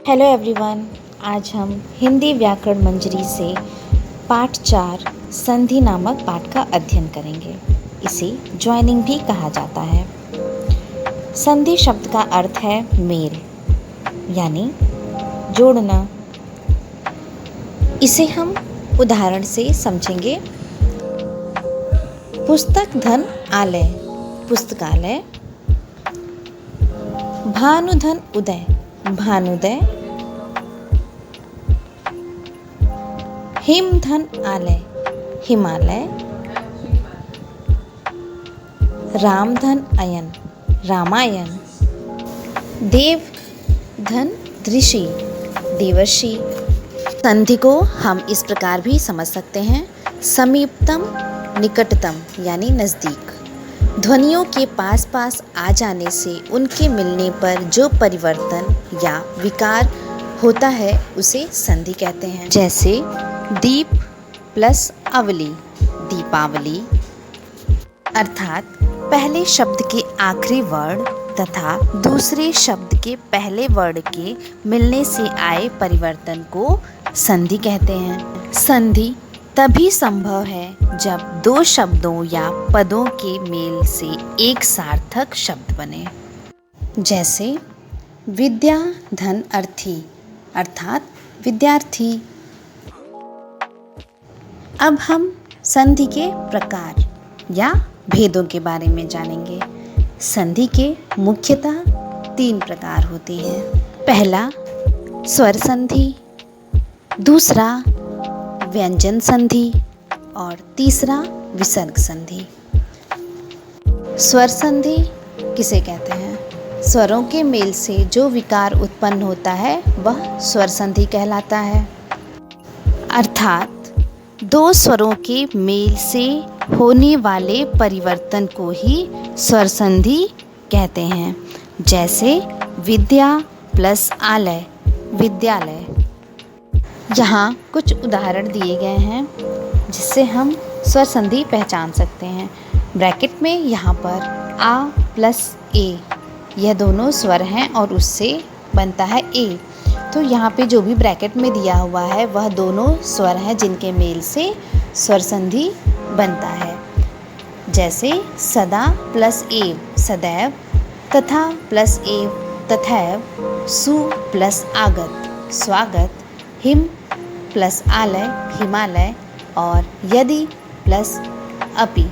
Hello everyone. आज हम हिंदी व्याकरण मंजरी से पाठ 4 संधि नामक पाठ का अध्ययन करेंगे। इसे ज्वाइनिंग भी कहा जाता है। संधि शब्द का अर्थ है मेल यानी जोड़ना। इसे हम उदाहरण से समझेंगे। पुस्तक धन आलय पुस्तकालय, भानुधन उदय भानुदय, हिमधन आलय हिमालय, रामधन अयन रामायण, देवधन ऋषि देवर्षि। संधि को हम इस प्रकार भी समझ सकते हैं। समीपतम निकटतम यानी नज़दीक। ध्वनियों के पास पास आ जाने से उनके मिलने पर जो परिवर्तन या विकार होता है उसे संधि कहते हैं। जैसे दीप प्लस अवली दीपावली, अर्थात पहले शब्द के आखिरी वर्ण तथा दूसरे शब्द के पहले वर्ण के मिलने से आए परिवर्तन को संधि कहते हैं। संधि तभी संभव है जब दो शब्दों या पदों के मेल से एक सार्थक शब्द बने। जैसे विद्या धन अर्थी अर्थात विद्यार्थी। अब हम संधि के प्रकार या भेदों के बारे में जानेंगे। संधि के मुख्यतः 3 प्रकार होते हैं। पहला स्वर संधि, दूसरा व्यंजन संधि और तीसरा विसर्ग संधि। स्वर संधि किसे कहते हैं? स्वरों के मेल से जो विकार उत्पन्न होता है वह स्वर संधि कहलाता है। अर्थात दो स्वरों के मेल से होने वाले परिवर्तन को ही स्वर संधि कहते हैं। जैसे विद्या प्लस आलय विद्यालय। यहाँ कुछ उदाहरण दिए गए हैं जिससे हम स्वर संधि पहचान सकते हैं। ब्रैकेट में यहाँ पर आ प्लस ए, यह दोनों स्वर हैं और उससे बनता है ए। तो यहाँ पे जो भी ब्रैकेट में दिया हुआ है वह दोनों स्वर हैं जिनके मेल से स्वर संधि बनता है। जैसे सदा प्लस एव सदैव, तथा प्लस एव तथैव, सु प्लस आगत स्वागत, हिम प्लस आलय हिमालय और यदि प्लस अपि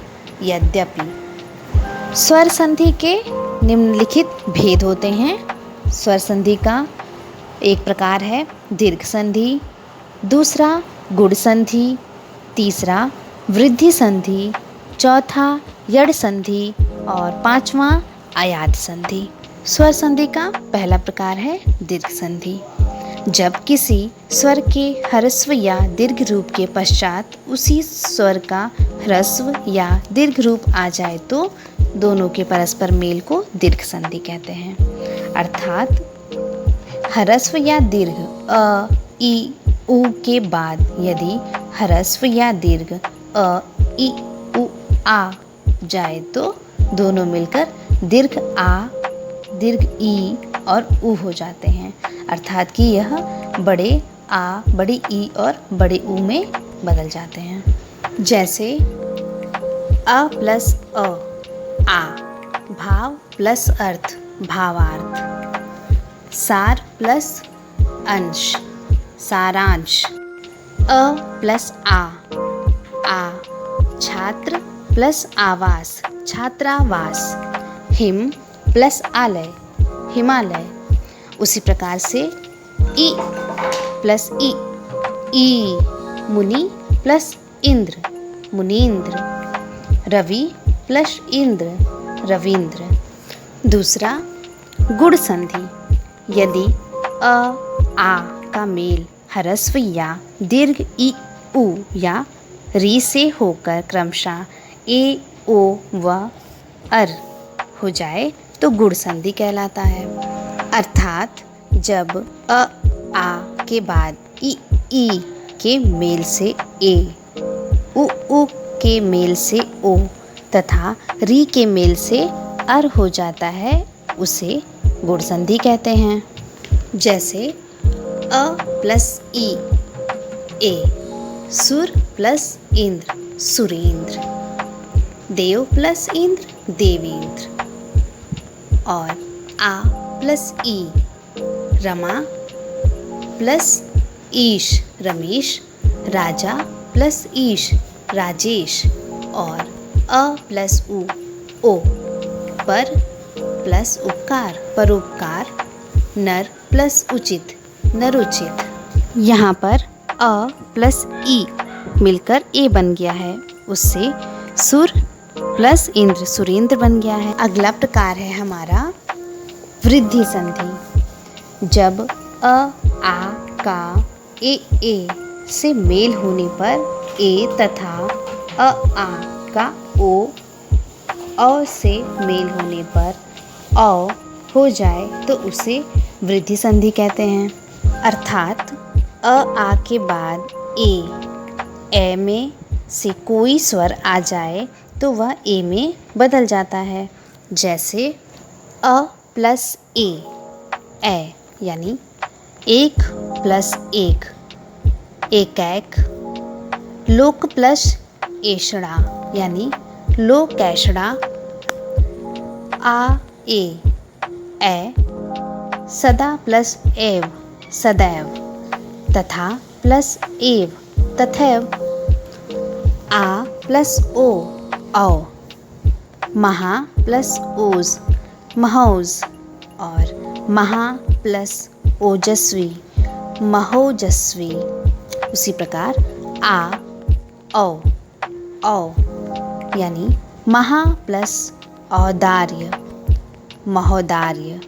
यद्यपि। स्वर संधि के निम्नलिखित भेद होते हैं। स्वर संधि का एक प्रकार है दीर्घ संधि, दूसरा गुण संधि, तीसरा वृद्धि संधि, चौथा यड़ संधि और पांचवा आयात संधि। स्वर संधि का पहला प्रकार है दीर्घ संधि। जब किसी स्वर के ह्रस्व या दीर्घ रूप के पश्चात उसी स्वर का ह्रस्व या दीर्घ रूप आ जाए तो दोनों के परस्पर मेल को दीर्घ संधि कहते हैं। अर्थात ह्रस्व या दीर्घ अ ई उ के बाद यदि ह्रस्व या दीर्घ अ ई उ आ जाए तो दोनों मिलकर दीर्घ आ दीर्घ ई और उ हो जाते हैं। अर्थात कि यह बड़े आ बड़ी ई और बड़े उ में बदल जाते हैं। जैसे अ प्लस अ आ, भाव प्लस अर्थ भावार्थ, सार प्लस अंश सारांश, अ प्लस आ छात्र प्लस आवास छात्रावास, हिम प्लस आलय हिमालय। उसी प्रकार से ई प्लस ई मुनि प्लस इंद्र मुनीन्द्र, रवि प्लस इंद्र रवींद्र। दूसरा गुण संधि। यदि अ आ का मेल ह्रस्व या दीर्घ ई उ या री से होकर क्रमशः ए ओ व अर हो जाए तो गुण संधि कहलाता है। अर्थात जब अ आ के बाद ई के मेल से ए, उ के मेल से ओ तथा री के मेल से अर हो जाता है उसे गुण संधि कहते हैं। जैसे अ प्लस ई ए, सुर प्लस इंद्र सुरेंद्र, देव प्लस इंद्र देवेंद्र, और आ प्लस ई रमा प्लस ईश रमेश, राजा प्लस ईश राजेश, और अ प्लस उ ओ पर प्लस उपकार परोपकार, नर प्लस उचित नरोचित। यहाँ पर अ प्लस ई मिलकर ए बन गया है, उससे सुर प्लस इंद्र सुरेंद्र बन गया है। अगला प्रकार है हमारा वृद्धि संधि। जब अ आ का ए से मेल होने पर ए तथा अ आ का ओ अ से मेल होने पर औ हो जाए तो उसे वृद्धि संधि कहते हैं। अर्थात अ आ के बाद ए में से कोई स्वर आ जाए तो वह ए में बदल जाता है। जैसे अ प्लस ए यानी एक प्लस एक एकैक, लोक प्लस एषणा यानी लोकैषणा, आ ए सदा प्लस एव सदैव, तथा प्लस एव तथैव, आ प्लस ओ औ, महा प्लस ओज महौज, और महा प्लस ओजस्वी महोजस्वी। उसी प्रकार आ औ यानी महा प्लस औदार्य महोदार्य,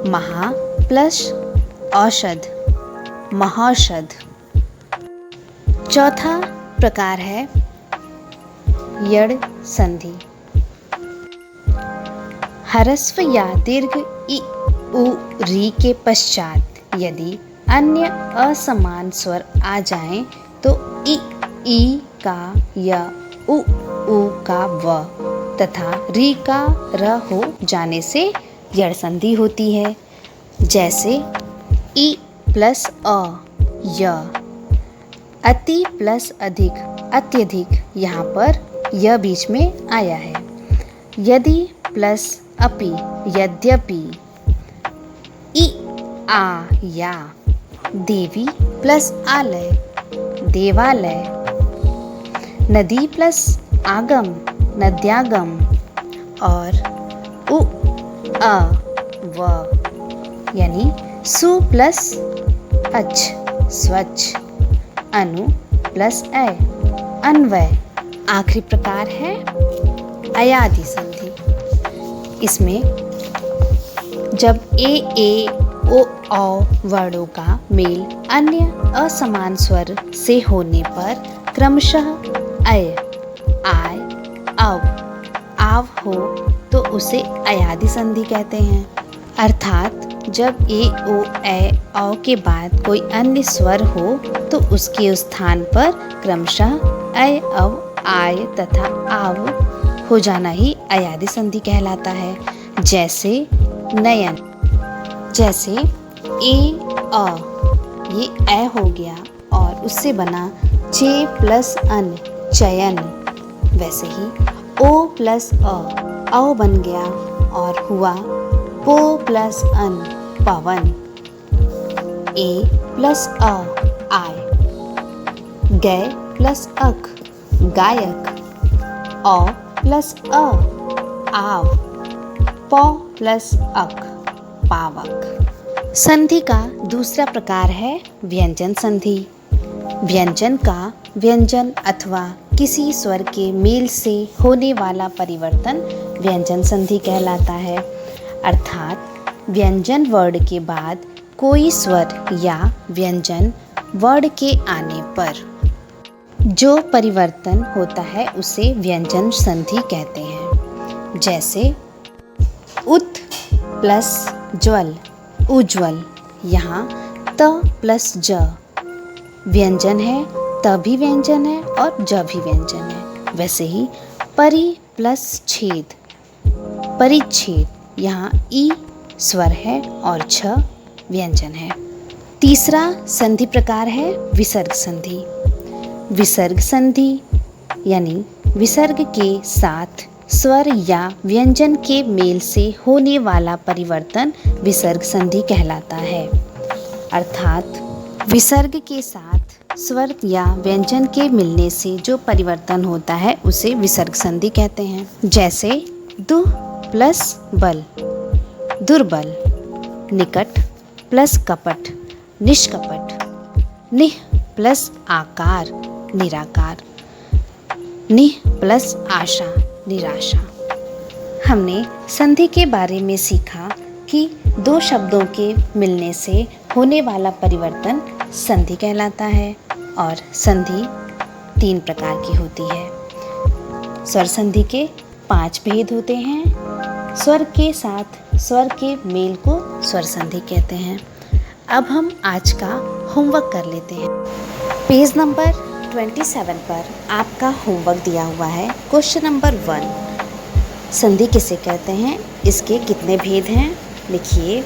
महा प्लस औषध महौषध। चौथा प्रकार है यड़ संधि। ह्रस्व या दीर्घ इ उ री के पश्चात यदि अन्य असमान स्वर आ जाएं तो ई का या उ का व तथा री का र हो जाने से यड़ संधि होती है। जैसे ई प्लस अ य, अति प्लस अधिक अत्यधिक, यहाँ पर य बीच में आया है। यदि प्लस अपि यद्यपि, इ आ या, देवी प्लस आलय देवालय, नदी प्लस आगम नद्यागम, और उ अ व यानी सु प्लस अच स्वच्छ, अनु प्लस अय अन्वय। आखिरी प्रकार है अयादि संधि। इसमें जब ए ओ औ वर्णों का मेल अन्य असमान स्वर से होने पर क्रमशः अय आय आव हो तो उसे अयादि संधि कहते हैं। अर्थात जब ए ओ ए औ के बाद कोई अन्य स्वर हो तो उसके स्थान पर क्रमशः अय अव आय तथा आव हो जाना ही अयादि संधि कहलाता है। जैसे नयन, जैसे ए अ ये ए हो गया और उससे बना चे प्लस अन चयन, वैसे ही ओ प्लस अ बन गया और हुआ पो प्लस अन पवन। ए प्लस अ आय, गय प्लस अक गायक, औ प्लस अ आव, पौ प्लस अक पावक। संधि का दूसरा प्रकार है व्यंजन संधि। व्यंजन का व्यंजन अथवा किसी स्वर के मेल से होने वाला परिवर्तन व्यंजन संधि कहलाता है। अर्थात व्यंजन वर्ड के बाद कोई स्वर या व्यंजन वर्ड के आने पर जो परिवर्तन होता है उसे व्यंजन संधि कहते हैं। जैसे उत प्लस ज्वल उज्ज्वल, यहाँ त प्लस ज व्यंजन है, त भी व्यंजन है और ज भी व्यंजन है। वैसे ही परि प्लस छेद परिच्छेद, यहाँ ई स्वर है और छ व्यंजन है। तीसरा संधि प्रकार है विसर्ग संधि। विसर्ग संधि यानी विसर्ग के साथ स्वर या व्यंजन के मेल से होने वाला परिवर्तन विसर्ग संधि कहलाता है। अर्थात विसर्ग के साथ स्वर या व्यंजन के मिलने से जो परिवर्तन होता है उसे विसर्ग संधि कहते हैं। जैसे दुह प्लस बल दुर्बल, निकट प्लस कपट निष्कपट, निह प्लस आकार निराकार, निह प्लस आशा निराशा। हमने संधि के बारे में सीखा कि दो शब्दों के मिलने से होने वाला परिवर्तन संधि कहलाता है और संधि 3 प्रकार की होती है। स्वर संधि के 5 भेद होते हैं। स्वर के साथ स्वर के मेल को स्वर संधि कहते हैं। अब हम आज का होमवर्क कर लेते हैं। पेज नंबर 27 पर आपका होमवर्क दिया हुआ है। क्वेश्चन नंबर 1, संधि किसे कहते हैं, इसके कितने भेद हैं लिखिए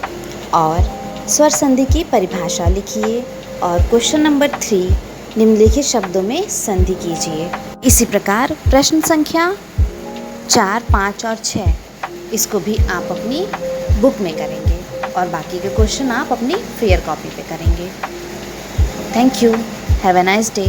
और स्वर संधि की परिभाषा लिखिए। और क्वेश्चन नंबर 3, निम्नलिखित शब्दों में संधि कीजिए। इसी प्रकार प्रश्न संख्या 4, 5 और 6 इसको भी आप अपनी बुक में करेंगे और बाकी के क्वेश्चन आप अपनी फेयर कॉपी पे करेंगे। Thank you. Have a nice day.